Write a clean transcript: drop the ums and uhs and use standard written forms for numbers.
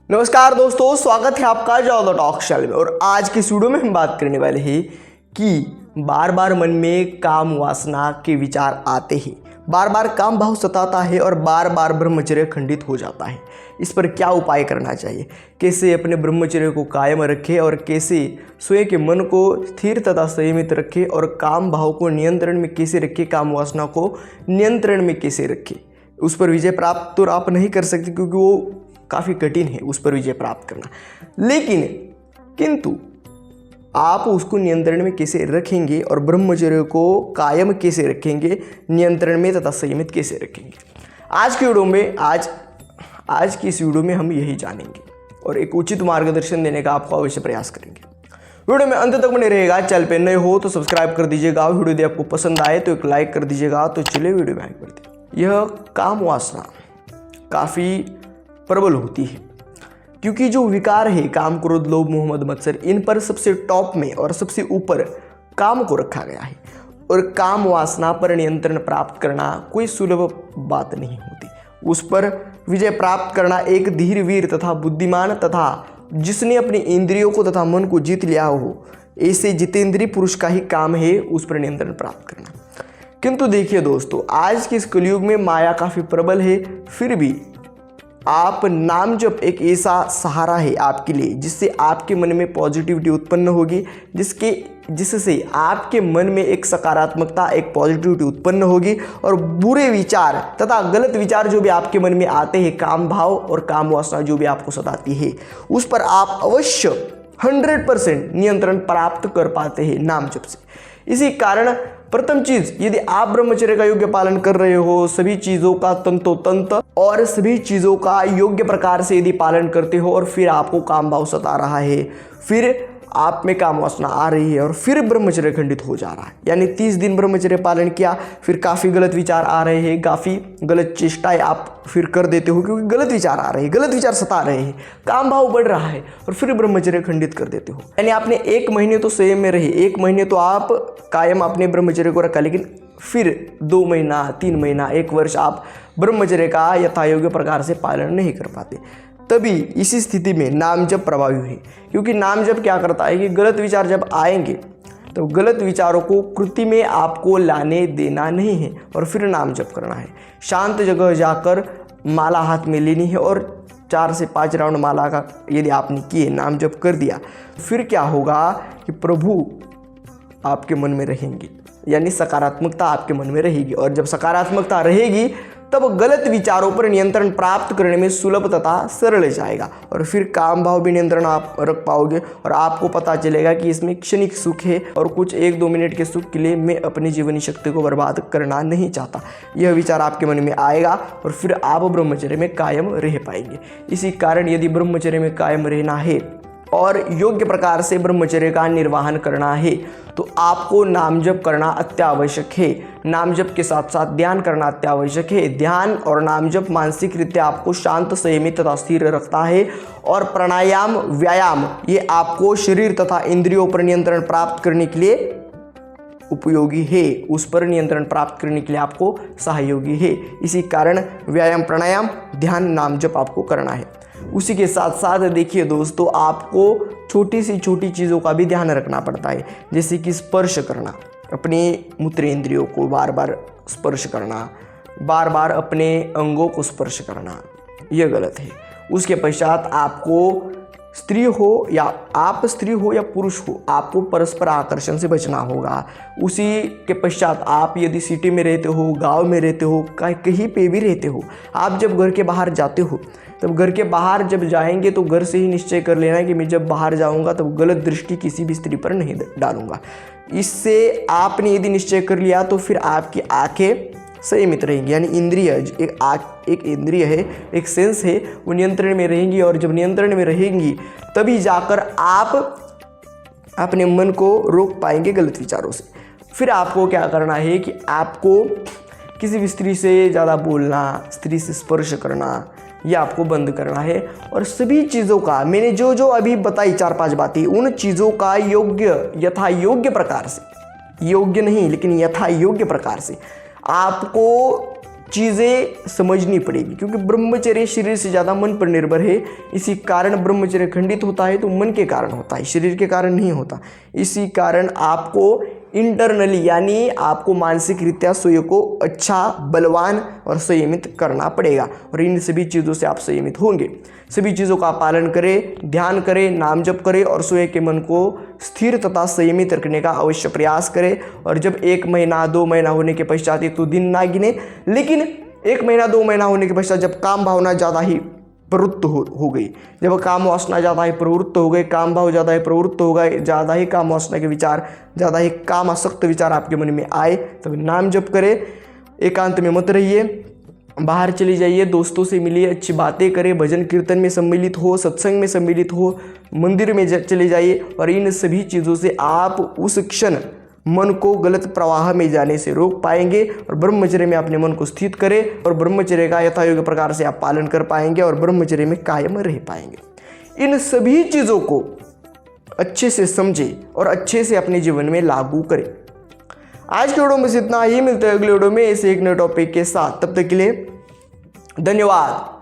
नमस्कार दोस्तों, स्वागत है आपका जादू टॉक चैनल में। और आज की इस वीडियो में हम बात करने वाले हैं कि बार बार मन में काम वासना के विचार आते हैं, बार बार काम भाव सताता है और बार बार ब्रह्मचर्य खंडित हो जाता है। इस पर क्या उपाय करना चाहिए, कैसे अपने ब्रह्मचर्य को कायम रखें और कैसे स्वयं के मन को स्थिर तथा संयमित रखें और काम भाव को नियंत्रण में कैसे रखें, काम वासना को नियंत्रण में कैसे रखें। उस पर विजय प्राप्त तो आप नहीं कर सकते क्योंकि वो काफ़ी कठिन है उस पर विजय प्राप्त करना, लेकिन किंतु आप उसको नियंत्रण में कैसे रखेंगे और ब्रह्मचर्य को कायम कैसे रखेंगे, नियंत्रण में तथा संयमित कैसे रखेंगे, आज की वीडियो में आज की इस वीडियो में हम यही जानेंगे और एक उचित मार्गदर्शन देने का आपको अवश्य प्रयास करेंगे। वीडियो में अंत तक बने रहेगा। चैनल पे नए हो तो सब्सक्राइब कर दीजिएगा, वीडियो यदि आपको पसंद आए तो एक लाइक कर दीजिएगा। तो चलिए वीडियो में आगे बढ़ते हैं। यह काम वासना काफ़ी प्रबल होती है क्योंकि जो विकार है काम, क्रोध, लोभ, मोह, मद, मत्सर, इन पर सबसे टॉप में और सबसे ऊपर काम को रखा गया है। और काम वासना पर नियंत्रण प्राप्त करना कोई सुलभ बात नहीं होती। उस पर विजय प्राप्त करना एक धीर, वीर तथा बुद्धिमान तथा जिसने अपनी इंद्रियों को तथा मन को जीत लिया हो, ऐसे जितेंद्रीय पुरुष का ही काम है उस पर नियंत्रण प्राप्त करना। किंतु देखिए दोस्तों, आज के इस कलयुग में माया काफ़ी प्रबल है, फिर भी आप नाम जप एक ऐसा सहारा है आपके लिए जिससे आपके मन में पॉजिटिविटी उत्पन्न होगी, जिससे आपके मन में एक सकारात्मकता, एक पॉजिटिविटी उत्पन्न होगी और बुरे विचार तथा गलत विचार जो भी आपके मन में आते हैं, काम भाव और काम वासना जो भी आपको सताती है, उस पर आप अवश्य 100% नियंत्रण प्राप्त कर पाते हैं नाम जप से। इसी कारण प्रथम चीज, यदि आप ब्रह्मचर्य का योग्य पालन कर रहे हो, सभी चीजों का तंतोतंत और सभी चीजों का योग्य प्रकार से यदि पालन करते हो और फिर आपको काम भाव सता रहा है, फिर आप में काम वासना आ रही है और फिर ब्रह्मचर्य खंडित हो जा रहा है, यानी 30 दिन ब्रह्मचर्य पालन किया, फिर काफ़ी गलत विचार आ रहे हैं, काफ़ी गलत चेष्टाएं आप फिर कर देते हो क्योंकि गलत विचार आ रहे हैं, गलत विचार सता रहे हैं, काम भाव बढ़ रहा है और फिर ब्रह्मचर्य खंडित कर देते हो। यानी आपने 1 महीने तो संयम में रहे, 1 महीने तो आप कायम अपने ब्रह्मचर्य को रखा, लेकिन फिर 2 महीना, 3 महीना, 1 वर्ष आप ब्रह्मचर्य का यथायोग्य प्रकार से पालन नहीं कर पाते। तभी इसी स्थिति में नाम जप प्रभावी है, क्योंकि नाम जप क्या करता है कि गलत विचार जब आएंगे तो गलत विचारों को कृति में आपको लाने देना नहीं है और फिर नाम जप करना है। शांत जगह जाकर माला हाथ में लेनी है और 4 से 5 राउंड माला का यदि आपने किए, नाम जप कर दिया, फिर क्या होगा कि प्रभु आपके मन में रहेंगे, यानी सकारात्मकता आपके मन में रहेगी। और जब सकारात्मकता रहेगी तब गलत विचारों पर नियंत्रण प्राप्त करने में सुलभ तथा सरल जाएगा और फिर काम भाव भी नियंत्रण आप रख पाओगे और आपको पता चलेगा कि इसमें क्षणिक सुख है और कुछ 1-2 मिनट के सुख के लिए मैं अपनी जीवनी शक्ति को बर्बाद करना नहीं चाहता। यह विचार आपके मन में आएगा और फिर आप ब्रह्मचर्य में कायम रह पाएंगे। इसी कारण यदि ब्रह्मचर्य में कायम रहना है और योग्य प्रकार से ब्रह्मचर्य का निर्वहन करना है तो आपको नाम जप करना अत्यावश्यक है। नाम जप के साथ साथ ध्यान करना अत्यावश्यक है। ध्यान और नाम जप मानसिक रीत्या आपको शांत, संयमित तथा स्थिर रखता है और प्राणायाम, व्यायाम ये आपको शरीर तथा इंद्रियों पर नियंत्रण प्राप्त करने के लिए उपयोगी है, उस पर नियंत्रण प्राप्त करने के लिए आपको सहयोगी है। इसी कारण व्यायाम, प्राणायाम, ध्यान, नाम जप आपको करना है। उसी के साथ साथ देखिए दोस्तों, आपको छोटी सी छोटी चीज़ों का भी ध्यान रखना पड़ता है, जैसे कि स्पर्श करना, अपने मूत्रेंद्रियों को बार बार स्पर्श करना, बार बार अपने अंगों को स्पर्श करना, यह गलत है। उसके पश्चात आपको स्त्री हो या पुरुष हो, आपको परस्पर आकर्षण से बचना होगा। उसी के पश्चात आप यदि सिटी में रहते हो, गांव में रहते हो, कहीं पे भी रहते हो, आप जब घर के बाहर जाते हो तब घर के बाहर जब जाएंगे तो घर से ही निश्चय कर लेना कि मैं जब बाहर जाऊंगा तब गलत दृष्टि किसी भी स्त्री पर नहीं डालूंगा। इससे आपने यदि निश्चय कर लिया तो फिर आपकी आंखें संयमित रहेंगी, यानी इंद्रिय एक इंद्रिय है, एक सेंस है, वो नियंत्रण में रहेंगी और जब नियंत्रण में रहेंगी तभी जाकर आप अपने मन को रोक पाएंगे गलत विचारों से। फिर आपको क्या करना है कि आपको किसी भी स्त्री से ज़्यादा बोलना, स्त्री से स्पर्श करना, यह आपको बंद करना है। और सभी चीज़ों का मैंने जो अभी बताई 4-5 बातें, उन चीज़ों का यथा योग्य प्रकार से, योग्य नहीं लेकिन यथा योग्य प्रकार से आपको चीज़ें समझनी पड़ेगी, क्योंकि ब्रह्मचर्य शरीर से ज़्यादा मन पर निर्भर है। इसी कारण ब्रह्मचर्य खंडित होता है तो मन के कारण होता है, शरीर के कारण नहीं होता। इसी कारण आपको इंटरनली यानी आपको मानसिक रीत्या स्वयं को अच्छा, बलवान और संयमित करना पड़ेगा, और इन सभी चीज़ों से आप संयमित होंगे। सभी चीज़ों का पालन करें, ध्यान करें, नाम जप करें और स्वयं के मन को स्थिर तथा संयमित रखने का अवश्य प्रयास करें। और जब 1 महीना 2 महीना होने के पश्चात एक तो दिन ना गिने, लेकिन 1 महीना 2 महीना होने के पश्चात जब काम भावना ज़्यादा ही प्रवृत्त हो गई, जब काम वासना ज़्यादा ही प्रवृत्त हो गए, काम भाव ज़्यादा ही प्रवृत्त हो गए, ज़्यादा ही काम वासना के विचार, ज़्यादा ही काम आसक्त विचार आपके मन में आए, तब नाम जप करें। एकांत में मत रहिए, बाहर चली जाइए, दोस्तों से मिलिए, अच्छी बातें करें, भजन कीर्तन में सम्मिलित हो, सत्संग में सम्मिलित हो, मंदिर में चले जाइए, और इन सभी चीज़ों से आप उस क्षण मन को गलत प्रवाह में जाने से रोक पाएंगे और ब्रह्मचर्य में अपने मन को स्थित करें और ब्रह्मचर्य का यथायोग्य प्रकार से आप पालन कर पाएंगे और ब्रह्मचर्य में कायम रह पाएंगे। इन सभी चीज़ों को अच्छे से समझें और अच्छे से अपने जीवन में लागू करें। आज के वीडियो में इतना ही, मिलते हैं अगले वीडियो में ऐसे एक नए टॉपिक के साथ। तब तक के लिए धन्यवाद।